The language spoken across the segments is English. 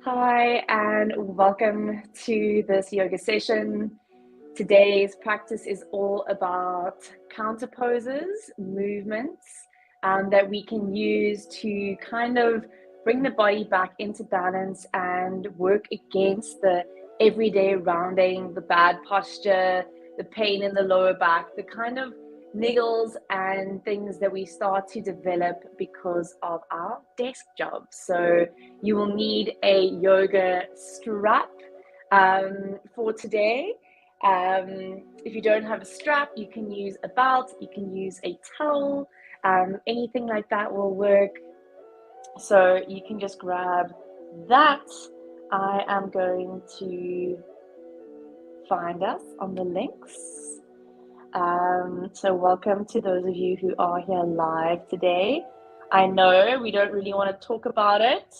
Hi, and welcome to this yoga session. Today's practice is all about counter poses, movements that we can use to kind of bring the body back into balance and work against the everyday rounding, the bad posture, the pain in the lower back, the kind of niggles and things that we start to develop because of our desk jobs. So you will need a yoga strap for today. If you don't have a strap, you can use a belt, you can use a towel, anything like that will work. So you can just grab that. I am going to find us on the links. So welcome to those of you who are here live today. I know we don't really want to talk about it,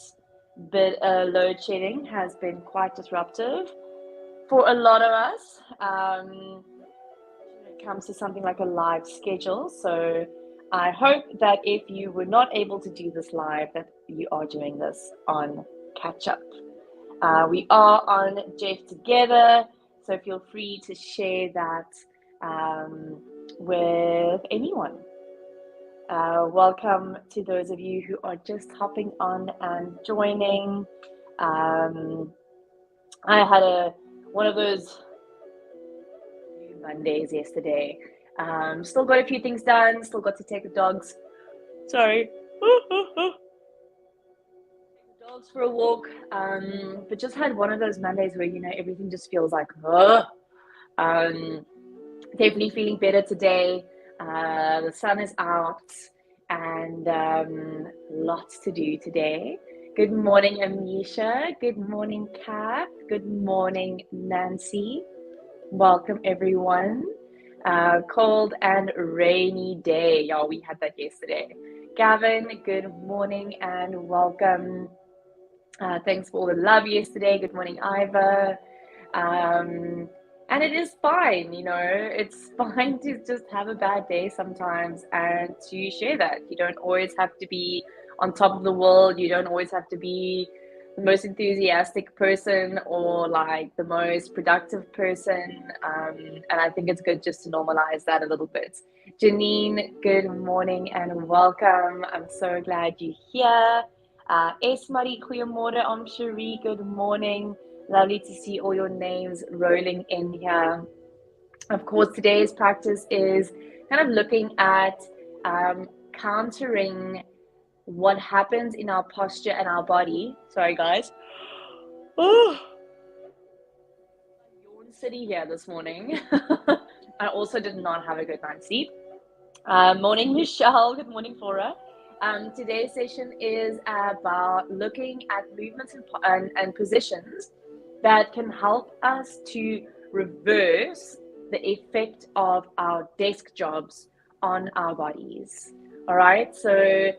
but load shedding has been quite disruptive for a lot of us when it comes to something like a live schedule. So I hope that if you were not able to do this live, that you are doing this on catch up. We are on Jeff Together, so feel free to share that with anyone. Welcome to those of you who are just hopping on and joining. I had one of those Mondays yesterday. Still got a few things done, still got to take the dogs. Sorry. Dogs for a walk. But just had one of those Mondays where, everything just feels like, definitely feeling better today. The sun is out and lots to do today. Good morning, Amisha. Good morning, Kath. Good morning, Nancy. Welcome, everyone. Cold and rainy day. Y'all, we had that yesterday. Gavin, good morning and welcome. Thanks for all the love yesterday. Good morning, Iva. And it is fine, it's fine to just have a bad day sometimes and to share that. You don't always have to be on top of the world. You don't always have to be the most enthusiastic person or like the most productive person. And I think it's good just to normalize that a little bit. Janine, good morning and welcome. I'm so glad you're here. Esmarie, goeiemorgen. Cherie, good morning. Lovely to see all your names rolling in here. Of course, today's practice is kind of looking at countering what happens in our posture and our body. Sorry, guys. Oh, yawn city here this morning. I also did not have a good night's sleep. Morning, Michelle. Good morning, Flora. Today's session is about looking at movements and positions that can help us to reverse the effect of our desk jobs on our bodies. All right, so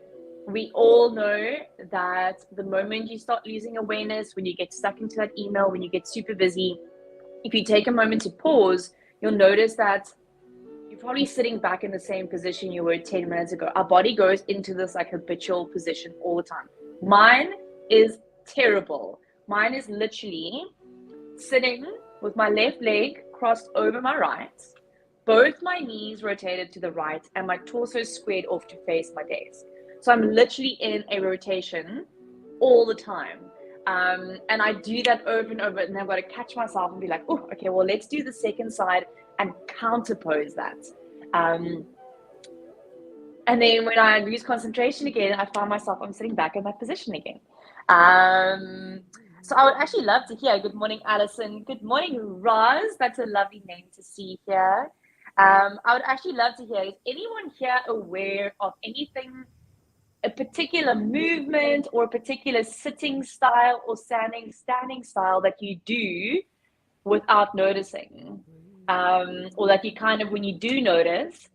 we all know that the moment you start losing awareness, when you get stuck into that email, when you get super busy, if you take a moment to pause, you'll notice that you're probably sitting back in the same position you were 10 minutes ago. Our body goes into this like habitual position all the time. Mine is terrible. Mine is literally sitting with my left leg crossed over my right, both my knees rotated to the right, and my torso squared off to face my desk. So I'm literally in a rotation all the time. And I do that over and over, and then I've got to catch myself and be like, oh, okay, well, let's do the second side and counterpose that. And then when I lose concentration again, I find myself, I'm sitting back in that position again. So I would actually love to hear. Good morning, Alison. Good morning, Roz. That's a lovely name to see here. I would actually love to hear, is anyone here aware of anything, a particular movement or a particular sitting style or standing style that you do without noticing? Or that you kind of, when you do notice,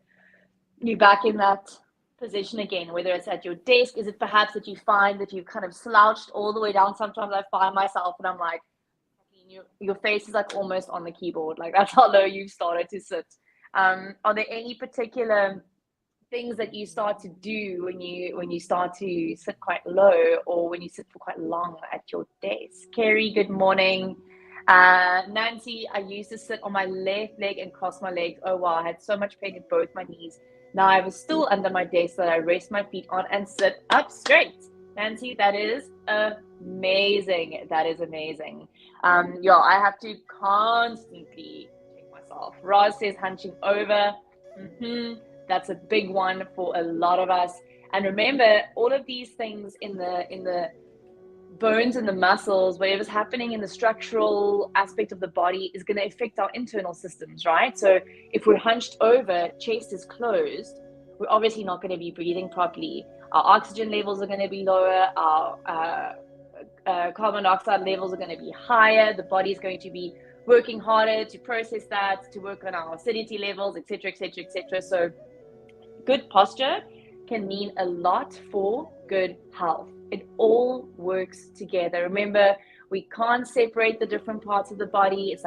you're back in that position again, whether it's at your desk. Is it perhaps that you find that you've kind of slouched all the way down? Sometimes I find myself and I'm like, your face is like almost on the keyboard. Like that's how low you've started to sit. Are there any particular things that you start to do when you start to sit quite low or when you sit for quite long at your desk. Kerry, good morning. Nancy, I used to sit on my left leg and cross my legs. Oh wow, I had so much pain in both my knees. Now I have a stool under my desk that I rest my feet on and sit up straight. Nancy, that is amazing. That is amazing. Yeah, I have to constantly check myself. Roz says hunching over. That's a big one for a lot of us. And remember, all of these things in the bones and the muscles, whatever's happening in the structural aspect of the body is going to affect our internal systems, right? So if we're hunched over, chest is closed, we're obviously not going to be breathing properly. Our oxygen levels are going to be lower. Our carbon dioxide levels are going to be higher. The body is going to be working harder to process that, to work on our acidity levels, etc., etc., etc. So good posture can mean a lot for good health. It all works together. Remember, we can't separate the different parts of the body. It's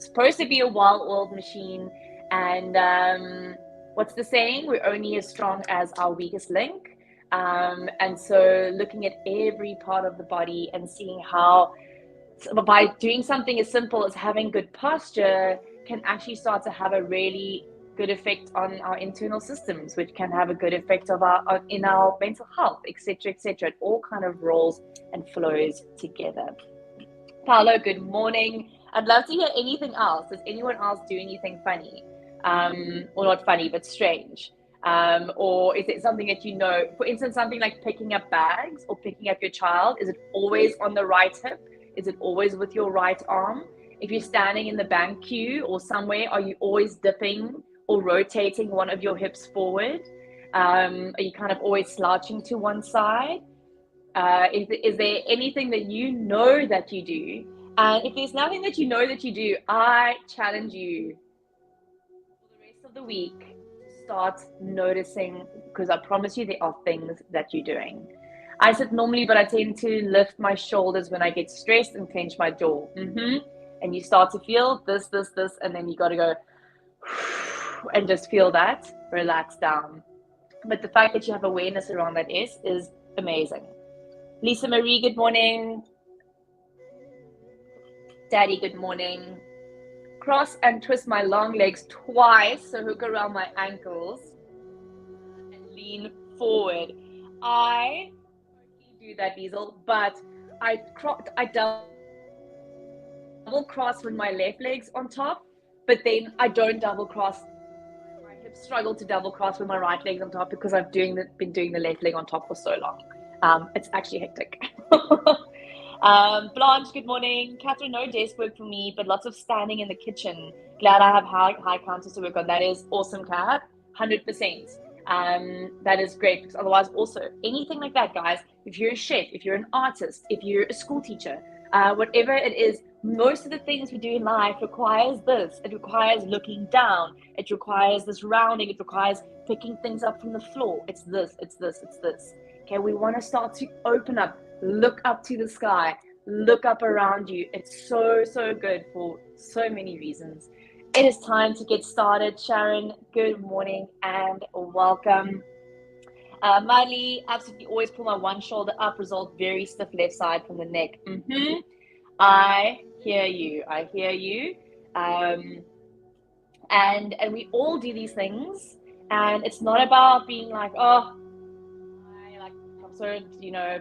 supposed to be a well-oiled machine. And what's the saying? We're only as strong as our weakest link. And so looking at every part of the body and seeing how, by doing something as simple as having good posture, can actually start to have a really good effect on our internal systems, which can have a good effect in our mental health, etc., etc. It all kind of rolls and flows together. Paolo, good morning. I'd love to hear anything else. Does anyone else do anything funny? Or not funny, but strange? Or is it something that you know, for instance, something like picking up bags or picking up your child? Is it always on the right hip? Is it always with your right arm? If you're standing in the bank queue or somewhere, are you always dipping or rotating one of your hips forward? Are you kind of always slouching to one side? Is there anything that you know that you do? And if there's nothing that you know that you do, I challenge you for the rest of the week to start noticing, because I promise you there are things that you're doing. I sit normally, but I tend to lift my shoulders when I get stressed and clench my jaw. And you start to feel this, and then you got to go and just feel that, relax down. But the fact that you have awareness around that is amazing. Lisa Marie, good morning. Daddy, good morning. Cross and twist my long legs twice, so hook around my ankles and lean forward. I do that, Diesel, but I double cross with my left leg's on top, but then I don't double cross. My hips struggle to double cross with my right leg's on top because I've been doing the left leg on top for so long. It's actually hectic. Blanche, good morning. Catherine, no desk work for me, but lots of standing in the kitchen. Glad I have high counters to work on. That is awesome, Kat. 100%. That is great, because otherwise also anything like that, guys, if you're a chef, if you're an artist, if you're a school teacher, whatever it is, most of the things we do in life requires this. It requires looking down. It requires this rounding. It requires picking things up from the floor. It's this. Okay, we want to start to open up, look up to the sky, look up around you. It's so good for so many reasons. It is time to get started. Sharon, good morning and welcome. Miley, absolutely always pull my one shoulder up, result very stiff left side from the neck. I hear you. And we all do these things, and it's not about being like, oh, I'm so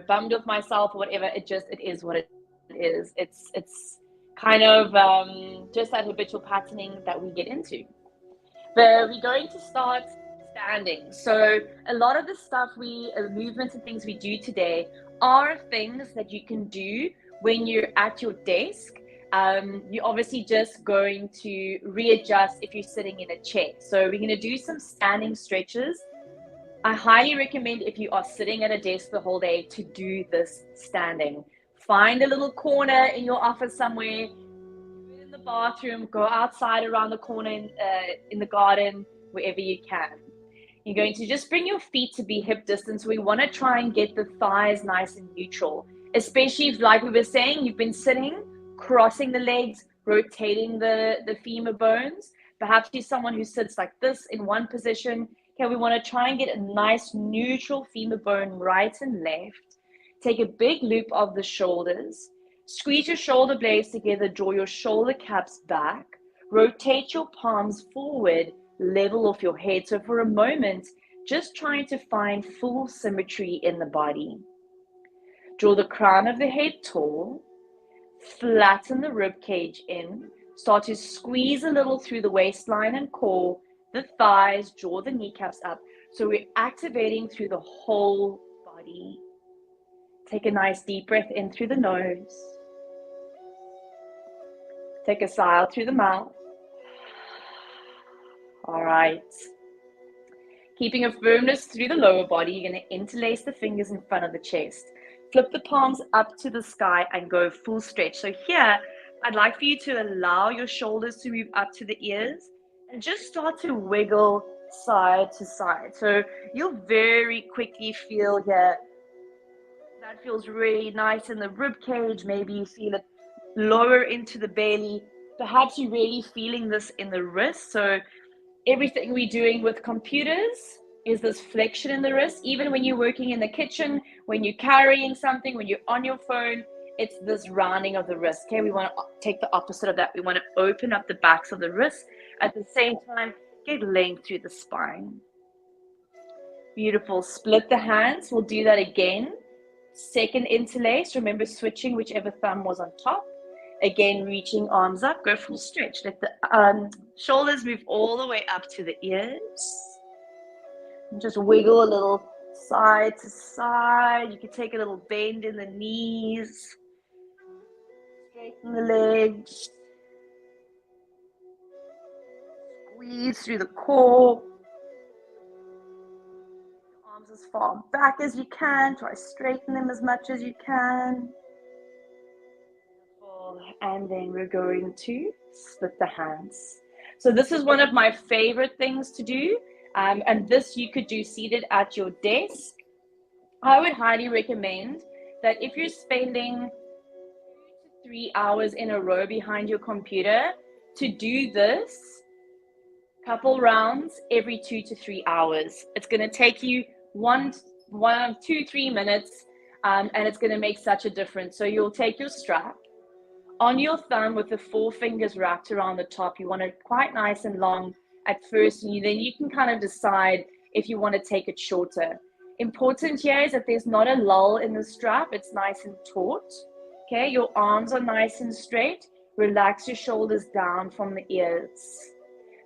bummed with myself or whatever. It is what it is. It's kind of just that habitual patterning that we get into. But we're going to start standing. So a lot of the stuff movements and things we do today are things that you can do when you're at your desk. You're obviously just going to readjust if you're sitting in a chair. So we're going to do some standing stretches. I highly recommend, if you are sitting at a desk the whole day, to do this standing. Find a little corner in your office somewhere, do it in the bathroom, go outside around the corner in the garden, wherever you can. You're going to just bring your feet to be hip distance. We want to try and get the thighs nice and neutral, especially if, like we were saying, you've been sitting, crossing the legs, rotating the femur bones. Perhaps you're someone who sits like this in one position. Okay, we want to try and get a nice neutral femur bone right and left. Take a big loop of the shoulders. Squeeze your shoulder blades together, draw your shoulder caps back. Rotate your palms forward, level off your head. So for a moment, just trying to find full symmetry in the body. Draw the crown of the head tall. Flatten the rib cage in. Start to squeeze a little through the waistline and core, the thighs, draw the kneecaps up. So we're activating through the whole body. Take a nice deep breath in through the nose. Take a sigh out through the mouth. All right. Keeping a firmness through the lower body, you're going to interlace the fingers in front of the chest. Flip the palms up to the sky and go full stretch. So here, I'd like for you to allow your shoulders to move up to the ears and just start to wiggle side to side. So you'll very quickly feel here, that feels really nice in the rib cage. Maybe you feel it lower into the belly. Perhaps you're really feeling this in the wrist. So everything we're doing with computers is this flexion in the wrist. Even when you're working in the kitchen, when you're carrying something, when you're on your phone, it's this rounding of the wrist. Okay, we want to take the opposite of that. We want to open up the backs of the wrists. At the same time, get length through the spine. Beautiful. Split the hands. We'll do that again. Second interlace. Remember switching whichever thumb was on top. Again, reaching arms up. Go full stretch. Let the shoulders move all the way up to the ears. And just wiggle a little side to side. You can take a little bend in the knees. Straighten the legs. Squeeze through the core. Arms as far back as you can. Try to straighten them as much as you can. And then we're going to split the hands. So this is one of my favorite things to do. And this you could do seated at your desk. I would highly recommend that if you're spending 2 to 3 hours in a row behind your computer, to do this couple rounds every 2 to 3 hours. It's going to take you 1, 2, 3 minutes, and it's going to make such a difference. So you'll take your strap on your thumb with the 4 fingers wrapped around the top. You want it quite nice and long at first, and then you can kind of decide if you want to take it shorter. Important here is that there's not a lull in the strap. It's nice and taut. Okay, your arms are nice and straight. Relax your shoulders down from the ears.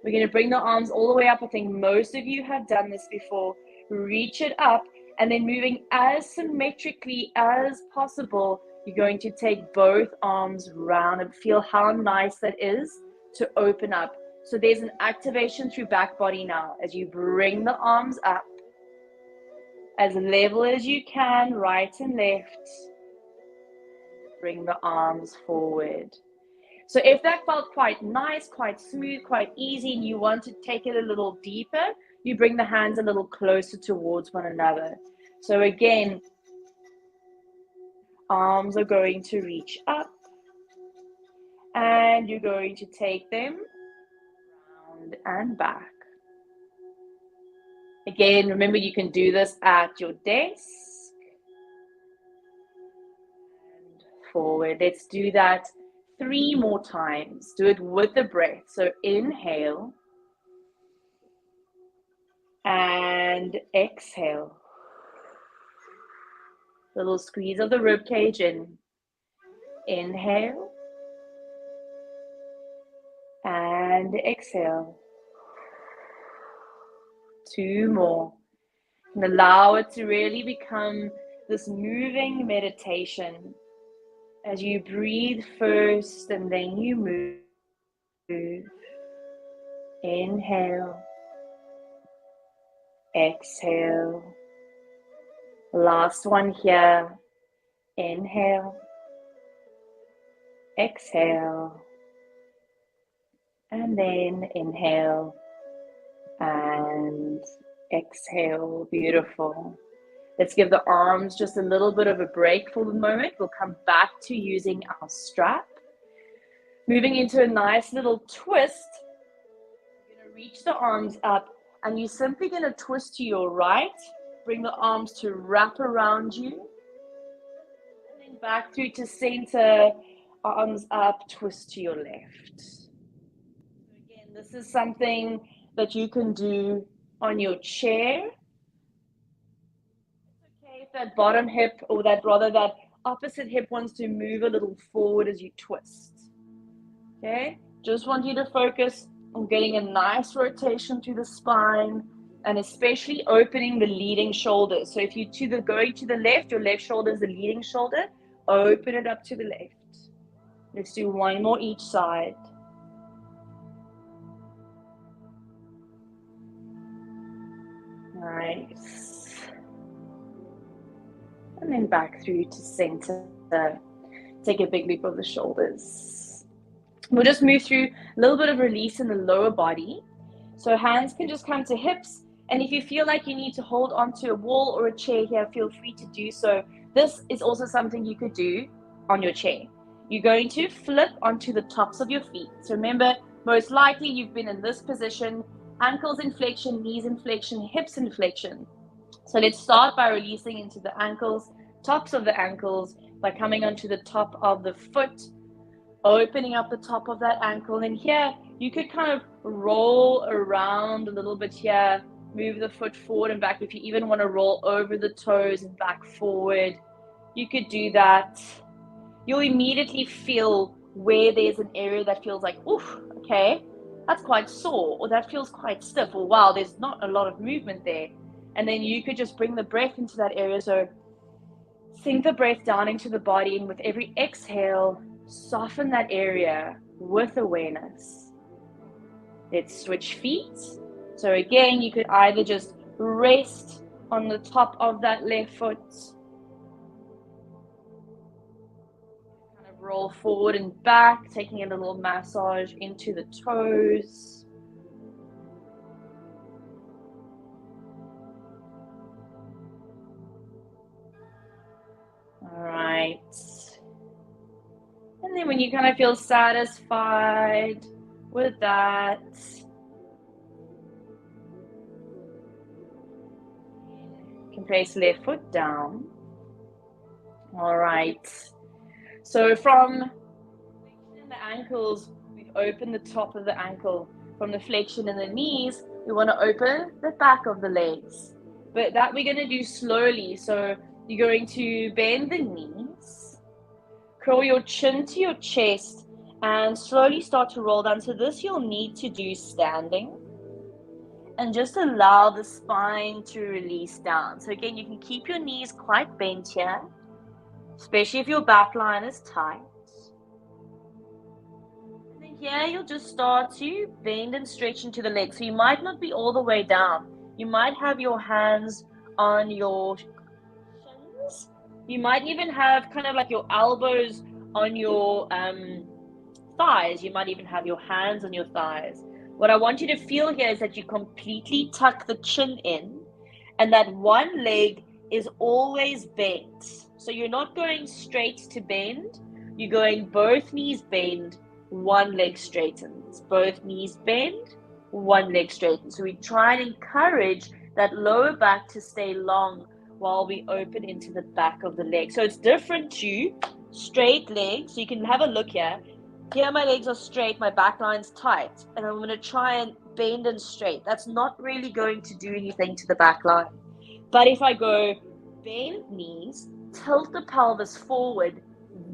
We're going to bring the arms all the way up. I think most of you have done this before. Reach it up, and then moving as symmetrically as possible, you're going to take both arms round and feel how nice that is to open up. So there's an activation through back body now as you bring the arms up as level as you can, right and left. Bring the arms forward. So if that felt quite nice, quite smooth, quite easy, and you want to take it a little deeper, you bring the hands a little closer towards one another. So again, arms are going to reach up, and you're going to take them round and back. Again, remember you can do this at your desk. And forward. Let's do that 3 more times. Do it with the breath. So inhale and exhale. Little squeeze of the rib cage in. Inhale and exhale. 2 more. And allow it to really become this moving meditation as you breathe first and then you move. Inhale. Exhale. Last one here. Inhale. Exhale. And then inhale and exhale. Beautiful. Let's give the arms just a little bit of a break for the moment. We'll come back to using our strap. Moving into a nice little twist. You're going to reach the arms up And you're simply going to twist to your right, bring the arms to wrap around you, and then back through to center, arms up, twist to your left. So again, this is something that you can do on your chair. It's okay if that bottom hip, or that opposite hip, wants to move a little forward as you twist. Okay, just want you to focus on getting a nice rotation through the spine, and especially opening the leading shoulder. So if you're going to the left, your left shoulder is the leading shoulder, open it up to the left. Let's do one more each side. Nice. And then back through to center. Take a big loop of the shoulders. We'll just move through a little bit of release in the lower body. So hands can just come to hips. And if you feel like you need to hold onto a wall or a chair here, feel free to do so. This is also something you could do on your chair. You're going to flip onto the tops of your feet. So remember, most likely you've been in this position, ankles in flexion, knees in flexion, hips in flexion. So let's start by releasing into the ankles, tops of the ankles, by coming onto the top of the foot, opening up the top of that ankle. And here, you could kind of roll around a little bit here, move the foot forward and back. If you even want to roll over the toes and back forward, you could do that. You'll immediately feel where there's an area that feels like, oof, okay, that's quite sore, or that feels quite stiff, or wow, there's not a lot of movement there. And then you could just bring the breath into that area. So sink the breath down into the body, and with every exhale, soften that area with awareness. Let's switch feet. So again, you could either just rest on the top of that left foot, kind of roll forward and back, taking a little massage into the toes. All right. And then when you kind of feel satisfied with that, you can place left foot down. All right. So from the ankles, we've opened the top of the ankle. From the flexion in the knees, we want to open the back of the legs. But that we're going to do slowly. So you're going to bend the knees, curl your chin to your chest, and slowly start to roll down. So this you'll need to do standing. And just allow the spine to release down. So again, you can keep your knees quite bent here, especially if your back line is tight. And then here you'll just start to bend and stretch into the legs. So you might not be all the way down. You might have your hands on your shins. You might even have kind of like your elbows on your thighs. You might even have your hands on your thighs. What I want you to feel here is that you completely tuck the chin in, and that one leg is always bent. So you're not going straight to bend. You're going both knees bend, one leg straightens. Both knees bend, one leg straightens. So we try and encourage that lower back to stay long while we open into the back of the leg. So it's different to straight legs. So you can have a look here. Here my legs are straight, my back line's tight, and I'm going to try and bend and straight. That's not really going to do anything to the back line. But if I go bend knees, tilt the pelvis forward,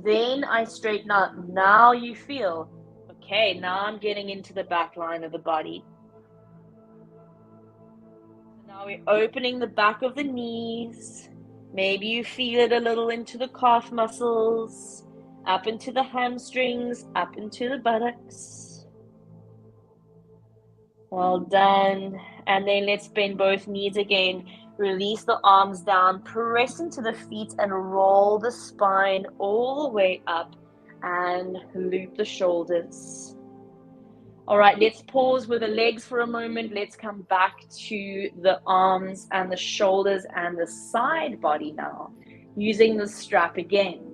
then I straighten out, now you feel, okay, now I'm getting into the back line of the body. Now we're opening the back of the knees. Maybe you feel it a little into the calf muscles, up into the hamstrings, up into the buttocks. Well done. And then let's bend both knees again. Release the arms down, press into the feet, and roll the spine all the way up and loop the shoulders. All right, let's pause with the legs for a moment. Let's come back to the arms and the shoulders and the side body now, using the strap again.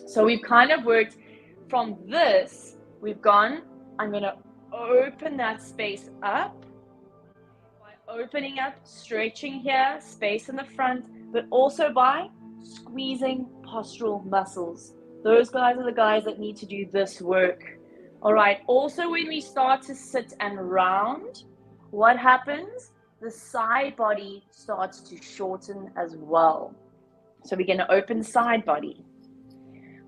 So we've kind of worked from this, we've gone, I'm going to open that space up. By opening up, stretching here, space in the front, but also by squeezing postural muscles. Those guys are the guys that need to do this work. All right, also when we start to sit and round, what happens? The side body starts to shorten as well. So we're going to open side body.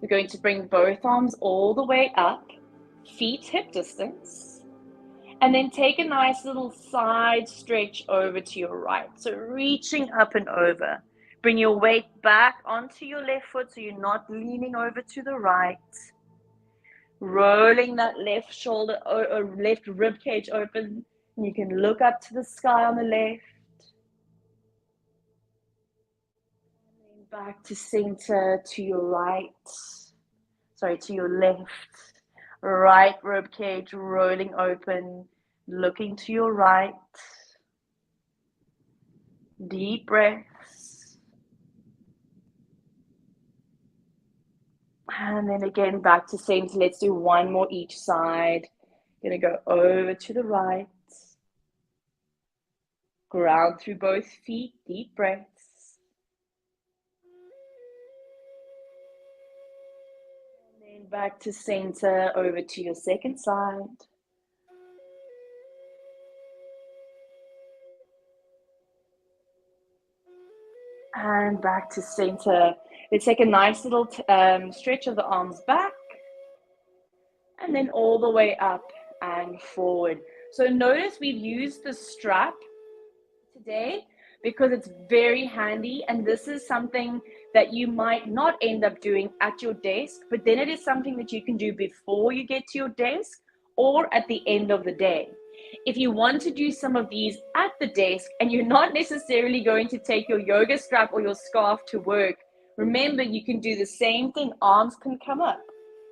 We're going to bring both arms all the way up, feet hip distance, and then take a nice little side stretch over to your right. So reaching up and over. Bring your weight back onto your left foot so you're not leaning over to the right. Rolling that left shoulder or left rib cage open. And you can look up to the sky on the left. And then back to center, to your right. Sorry, to your left. Right rib cage rolling open, looking to your right. Deep breaths. And then again back to center. Let's do one more each side. Gonna go over to the right. Ground through both feet, deep breaths. And then back to center, over to your second side. And back to center. Let's take a nice little stretch of the arms back. And then all the way up and forward. So notice we've used the strap today because it's very handy, and this is something that you might not end up doing at your desk, but then it is something that you can do before you get to your desk or at the end of the day. If you want to do some of these at the desk and you're not necessarily going to take your yoga strap or your scarf to work, remember you can do the same thing. Arms can come up.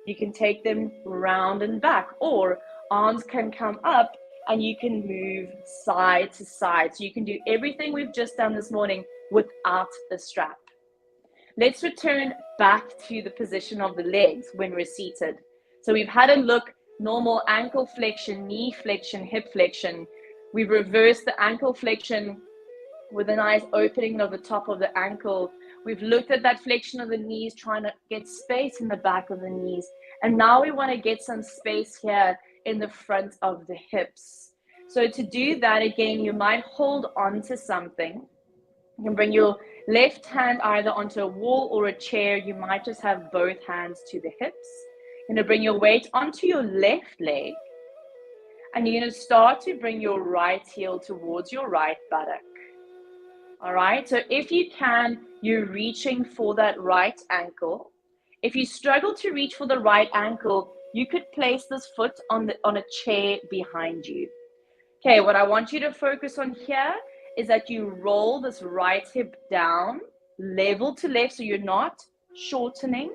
You can take them round and back, or arms can come up and you can move side to side. So you can do everything we've just done this morning without the strap. Let's return back to the position of the legs when we're seated. So we've had a look, normal ankle flexion, knee flexion, hip flexion. We've reversed the ankle flexion with a nice opening of the top of the ankle. We've looked at that flexion of the knees, trying to get space in the back of the knees. And now we want to get some space here in the front of the hips. So to do that, again, you might hold on to something. You can bring your left hand either onto a wall or a chair. You might just have both hands to the hips. You're going to bring your weight onto your left leg. And you're going to start to bring your right heel towards your right buttock. All right, so if you can, you're reaching for that right ankle. If you struggle to reach for the right ankle, you could place this foot on a chair behind you. Okay, what I want you to focus on here is that you roll this right hip down, level to left, so you're not shortening.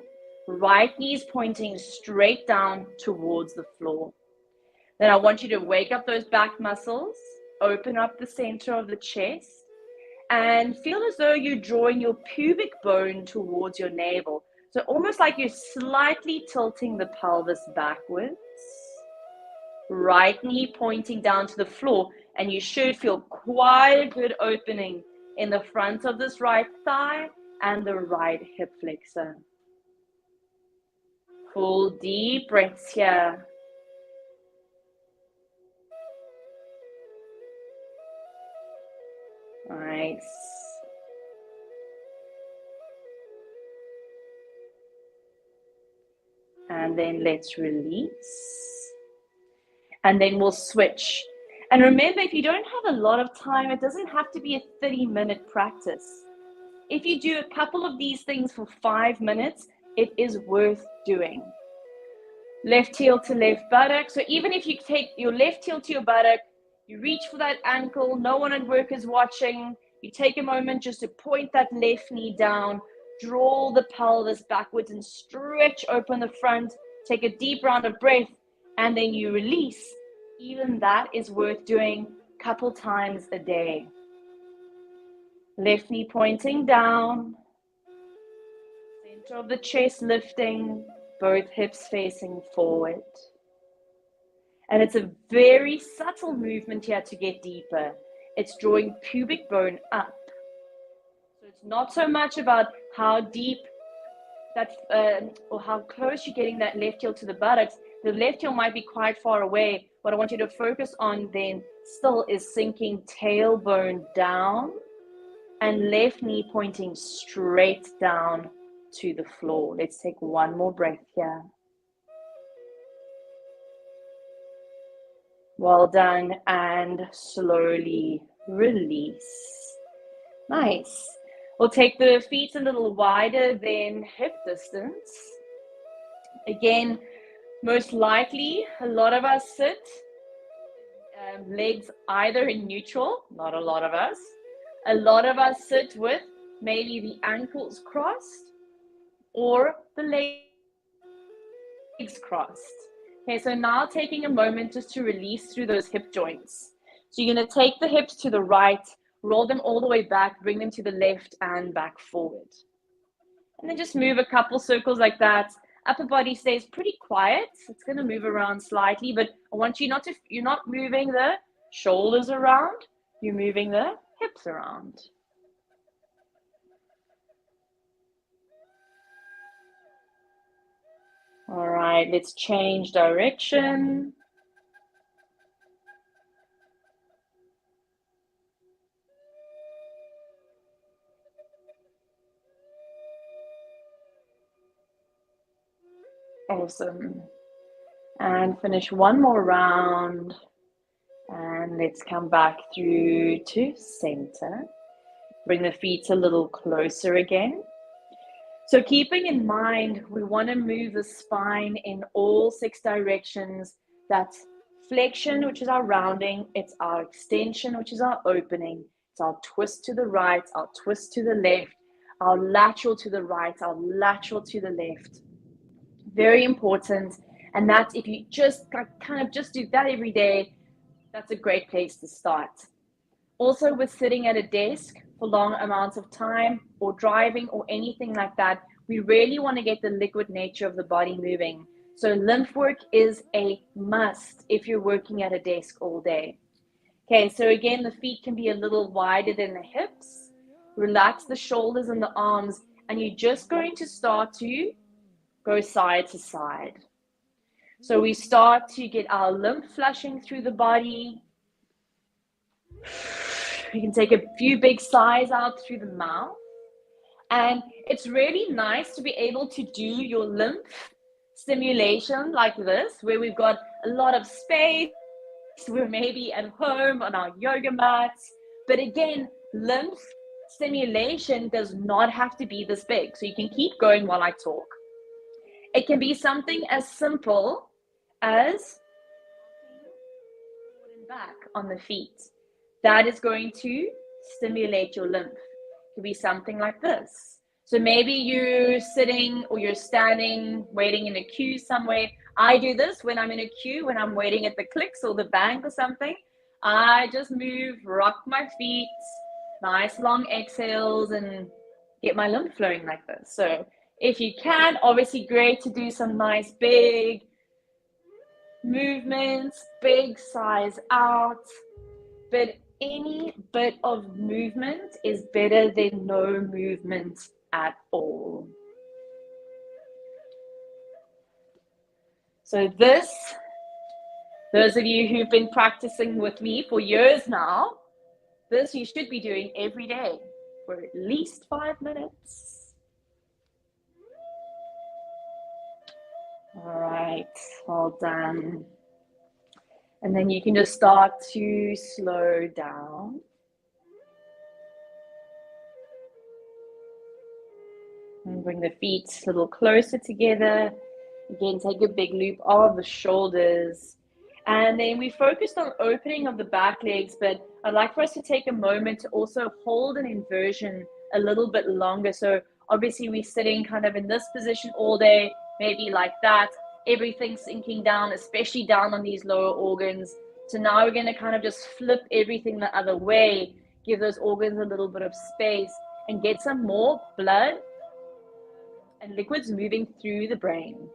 Right knee's pointing straight down towards the floor. Then I want you to wake up those back muscles, open up the center of the chest, and feel as though you're drawing your pubic bone towards your navel. So almost like you're slightly tilting the pelvis backwards. Right knee pointing down to the floor, and you should feel quite a good opening in the front of this right thigh and the right hip flexor. Full deep breaths here. Nice. And then let's release. And then we'll switch. And remember, if you don't have a lot of time, it doesn't have to be a 30-minute practice. If you do a couple of these things for 5 minutes, it is worth doing. Left heel to left buttock. So even if you take your left heel to your buttock, you reach for that ankle, no one at work is watching, you take a moment just to point that left knee down, draw the pelvis backwards and stretch open the front, take a deep round of breath, and then you release. Even that is worth doing a couple times a day. Left knee pointing down, center of the chest lifting, both hips facing forward. And it's a very subtle movement here to get deeper. It's drawing pubic bone up. So it's not so much about how deep that or how close you're getting that left heel to the buttocks. The left heel might be quite far away. What I want you to focus on then still is sinking tailbone down and left knee pointing straight down to the floor. Let's take one more breath here. Well done, and slowly release. Nice. We'll take the feet a little wider than hip distance. Again, most likely, a lot of us sit legs either in neutral, not a lot of us. A lot of us sit with maybe the ankles crossed or the legs crossed. Okay, so now taking a moment just to release through those hip joints. So you're going to take the hips to the right, roll them all the way back, bring them to the left and back forward. And then just move a couple circles like that. Upper body stays pretty quiet. It's going to move around slightly, but I want you not to, you're not moving the shoulders around, you're moving the hips around. All right, let's change direction. Awesome. And finish one more round. And let's come back through to center. Bring the feet a little closer again. So keeping in mind, we want to move the spine in all 6 directions. That's flexion, which is our rounding. It's our extension, which is our opening. It's our twist to the right, our twist to the left, our lateral to the right, our lateral to the left. Very important. And that's, if you just kind of just do that every day, that's a great place to start. Also, with sitting at a desk for long amounts of time or driving or anything like that, we really want to get the liquid nature of the body moving. So lymph work is a must if you're working at a desk all day. Okay, so again, the feet can be a little wider than the hips. Relax the shoulders and the arms, and you're just going to start to go side to side. So we start to get our lymph flushing through the body. You can take a few big sighs out through the mouth. And it's really nice to be able to do your lymph stimulation like this, where we've got a lot of space. We're maybe at home on our yoga mats. But again, lymph stimulation does not have to be this big. So you can keep going while I talk. It can be something as simple as forward and back on the feet. That is going to stimulate your lymph. It could be something like this. So maybe you're sitting or you're standing, waiting in a queue somewhere. I do this when I'm in a queue, when I'm waiting at the clicks or the bank or something. I just move, rock my feet, nice long exhales, and get my lymph flowing like this. So if you can, obviously great to do some nice big movements, big sighs out, but any bit of movement is better than no movement at all. So this, those of you who've been practicing with me for years now, this you should be doing every day for at least 5 minutes. All right, well done. And then you can just start to slow down. And bring the feet a little closer together. Again, take a big loop of the shoulders. And then we focused on opening of the back legs, but I'd like for us to take a moment to also hold an inversion a little bit longer. So obviously we're sitting kind of in this position all day, maybe like that. Everything's sinking down, especially down on these lower organs. So now we're going to kind of just flip everything the other way, give those organs a little bit of space and get some more blood and liquids moving through the brain.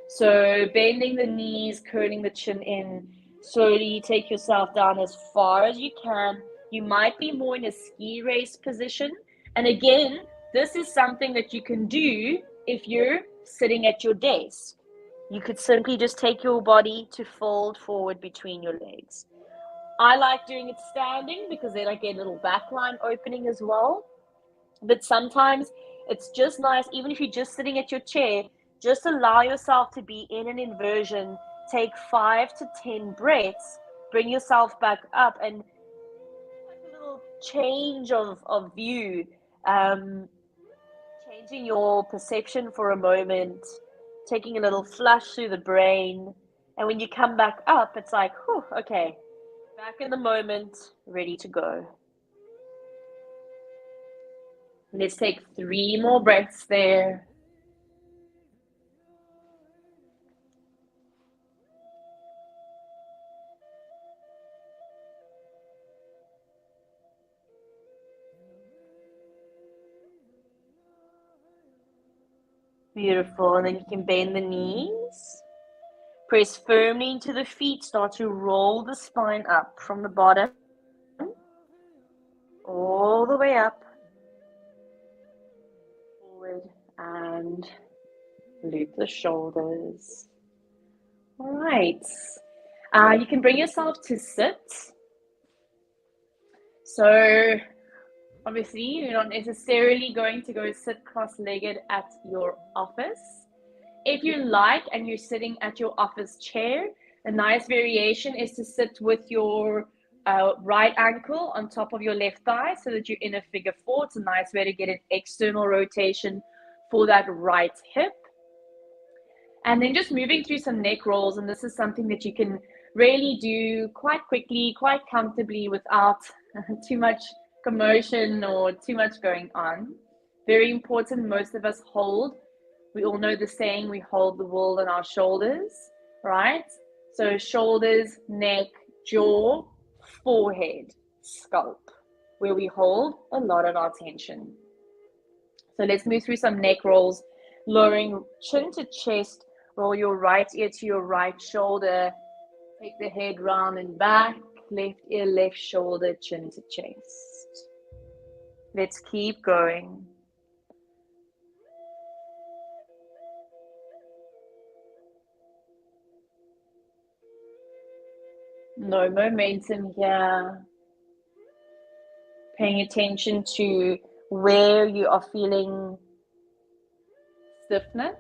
So bending the knees, curling the chin in, slowly take yourself down as far as you can You might be more in a ski race position. And again, this is something that you can do if you're sitting at your desk. You could simply just take your body to fold forward between your legs. I like doing it standing because then I get a little back line opening as well. But sometimes it's just nice, even if you're just sitting at your chair, just allow yourself to be in an inversion. Take 5 to 10 breaths, bring yourself back up, and like a little change of view, changing your perception for a moment, taking a little flush through the brain. And when you come back up, it's like, whew, okay, back in the moment, ready to go. Let's take 3 more breaths there. Beautiful. And then you can bend the knees. Press firmly into the feet. Start to roll the spine up from the bottom all the way up. Forward and loop the shoulders. All right. You can bring yourself to sit. So obviously you're not necessarily going to go sit cross-legged at your office. If you like and you're sitting at your office chair, a nice variation is to sit with your right ankle on top of your left thigh so that you're in a figure 4. It's a nice way to get an external rotation for that right hip. And then just moving through some neck rolls, and this is something that you can really do quite quickly, quite comfortably without too much commotion or too much going on. Very important, most of us hold. We all know the saying, we hold the world on our shoulders, right? So shoulders, neck, jaw, forehead, scalp, where we hold a lot of our tension. So let's move through some neck rolls, lowering chin to chest, roll your right ear to your right shoulder, take the head round and back, left ear, left shoulder, chin to chest. Let's keep going. No momentum here. Paying attention to where you are feeling stiffness.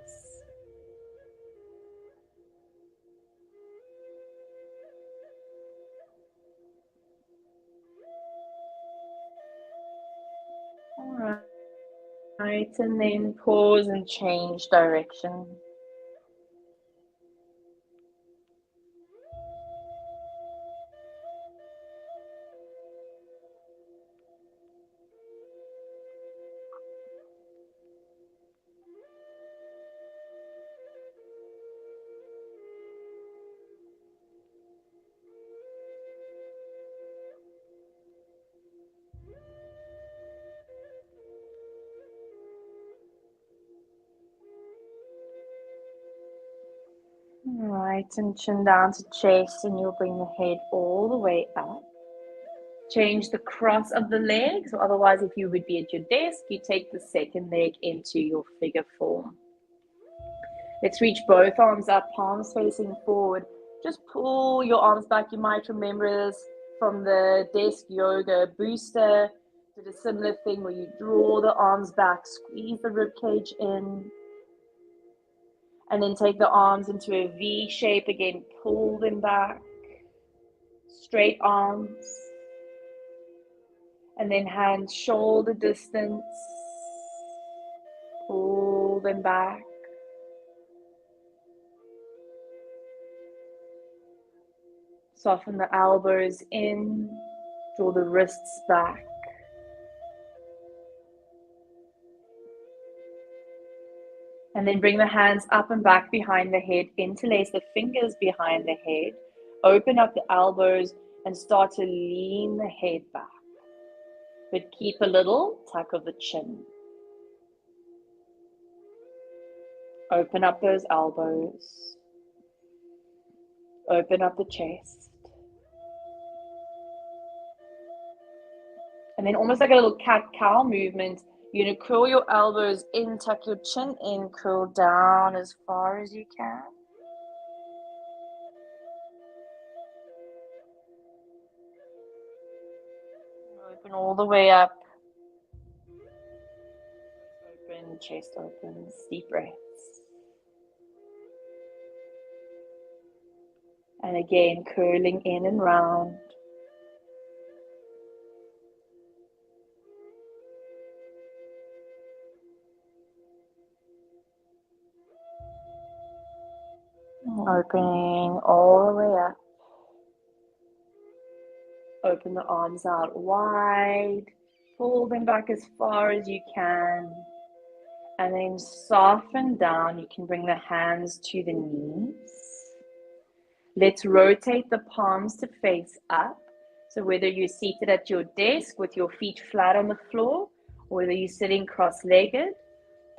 All right, and then pause and change direction. All right, and chin down to chest, and you'll bring the head all the way up. Change the cross of the legs, or otherwise, if you would be at your desk, you take the second leg into your figure 4. Let's reach both arms up, palms facing forward. Just pull your arms back. You might remember this from the desk yoga booster. Did a similar thing where you draw the arms back, squeeze the rib cage in, and then take the arms into a V shape again. Pull them back, straight arms, and then hands shoulder distance. Pull them back. Soften the elbows in, draw the wrists back. And then bring the hands up and back behind the head, interlace the fingers behind the head, open up the elbows and start to lean the head back. But keep a little tuck of the chin. Open up those elbows. Open up the chest. And then almost like a little cat-cow movement, you're going to curl your elbows in, tuck your chin in, curl down as far as you can. Open all the way up. Open, chest opens, deep breaths. And again, curling in and round. Opening all the way up. Open the arms out wide. Pull them back as far as you can. And then soften down. You can bring the hands to the knees. Let's rotate the palms to face up. So whether you're seated at your desk with your feet flat on the floor, or whether you're sitting cross-legged,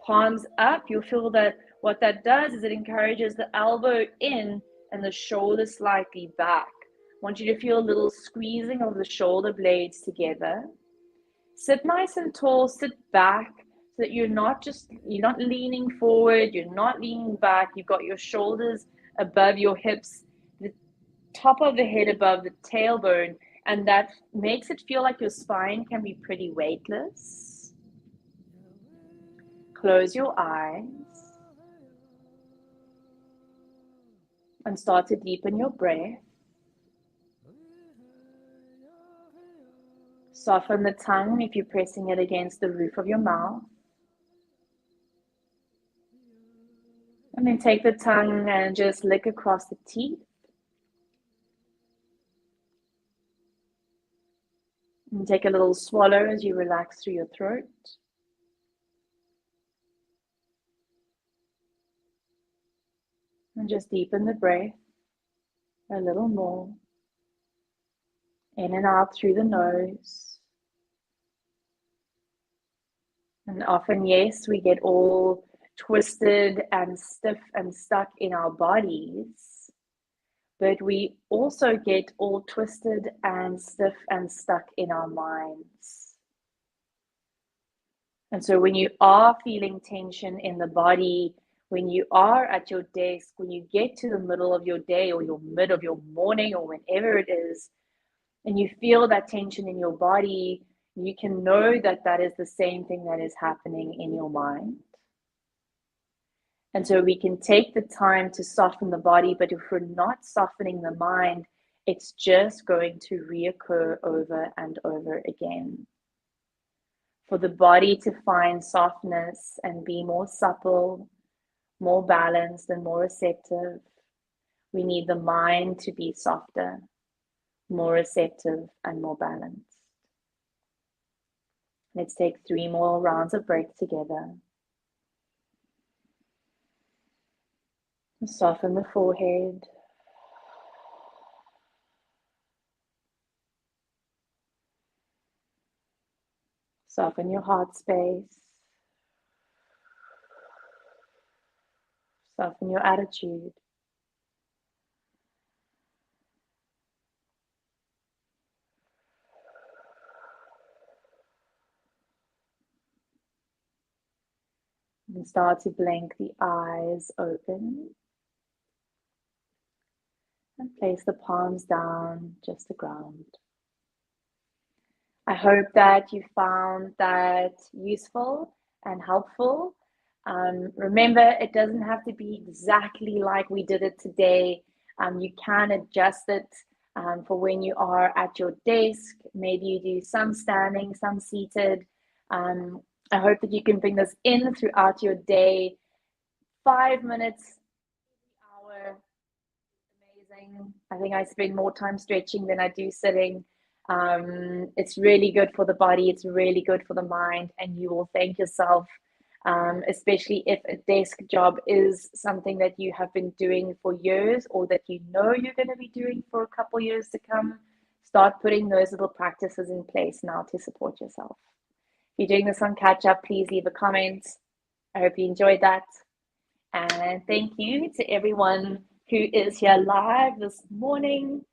palms up, you'll feel that what that does is it encourages the elbow in and the shoulder slightly back. I want you to feel a little squeezing of the shoulder blades together. Sit nice and tall, sit back so that you're not leaning forward, you're not leaning back, you've got your shoulders above your hips, the top of the head above the tailbone, and that makes it feel like your spine can be pretty weightless. Close your eyes and start to deepen your breath. Soften the tongue if you're pressing it against the roof of your mouth. And then take the tongue and just lick across the teeth. And take a little swallow as you relax through your throat. And just deepen the breath a little more. In and out through the nose. And often, yes, we get all twisted and stiff and stuck in our bodies, but we also get all twisted and stiff and stuck in our minds. And so when you are feeling tension in the body, when you are at your desk, when you get to the middle of your day or your mid of your morning or whenever it is, and you feel that tension in your body, you can know that that is the same thing that is happening in your mind. And so we can take the time to soften the body, but if we're not softening the mind, it's just going to reoccur over and over again. For the body to find softness and be more supple, more balanced, and more receptive, we need the mind to be softer, more receptive, and more balanced. Let's take 3 more rounds of breath together. Soften the forehead. Soften your heart space. Soften your attitude. And start to blink the eyes open. And place the palms down, just the ground. I hope that you found that useful and helpful. Remember, it doesn't have to be exactly like we did it today. You can adjust it for when you are at your desk. Maybe you do some standing, some seated. I hope that you can bring this in throughout your day. 5 minutes every hour. Amazing. I think I spend more time stretching than I do sitting. It's really good for the body. It's really good for the mind, and you will thank yourself, especially if a desk job is something that you have been doing for years or that you know you're going to be doing for a couple years to come. Start putting those little practices in place now to support yourself. If you're doing this on catch up, please leave a comment. I hope you enjoyed that. And thank you to everyone who is here live this morning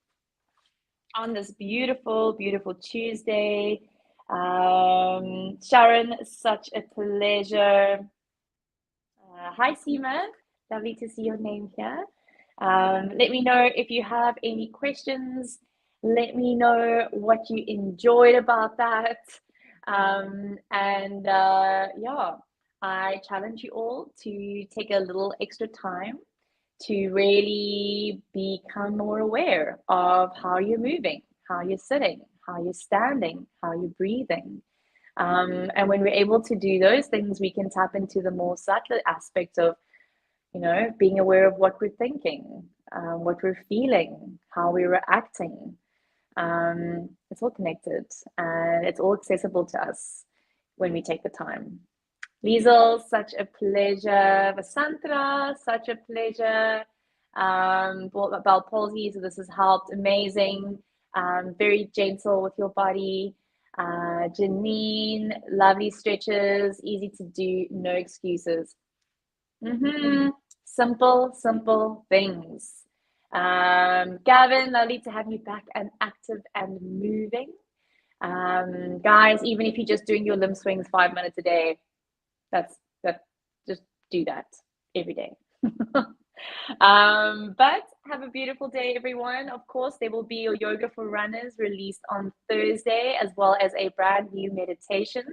on this beautiful, beautiful Tuesday. Sharon, such a pleasure. Hi, Seema. Lovely to see your name here. Let me know if you have any questions. Let me know what you enjoyed about that. Yeah, I challenge you all to take a little extra time to really become more aware of how you're moving, how you're sitting, how you're standing, how you're breathing. And when we're able to do those things, we can tap into the more subtle aspect of, being aware of what we're thinking, what we're feeling, how we're reacting. It's all connected and it's all accessible to us when we take the time. Liesel, such a pleasure. Vasantra, such a pleasure. Bell palsy, so this has helped. Amazing. Very gentle with your body. Janine, lovely stretches, easy to do, no excuses. Simple, simple things. Gavin, lovely to have you back and active and moving. Guys, even if you're just doing your limb swings 5 minutes a day, that's that. Just do that every day. But have a beautiful day, everyone. Of course, there will be your yoga for runners released on Thursday, as well as a brand new meditation.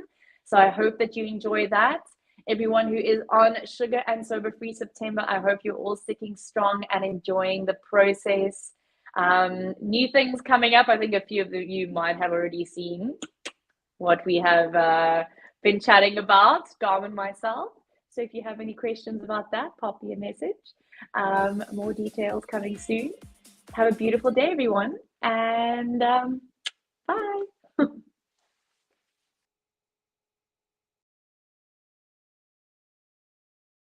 So I hope that you enjoy that. Everyone who is on Sugar and Sober Free September, I hope you're all sticking strong and enjoying the process. New things coming up. I think a few of you might have already seen what we have been chatting about, Dom and myself. So if you have any questions about that, pop me a message. More details coming soon. Have a beautiful day, everyone. And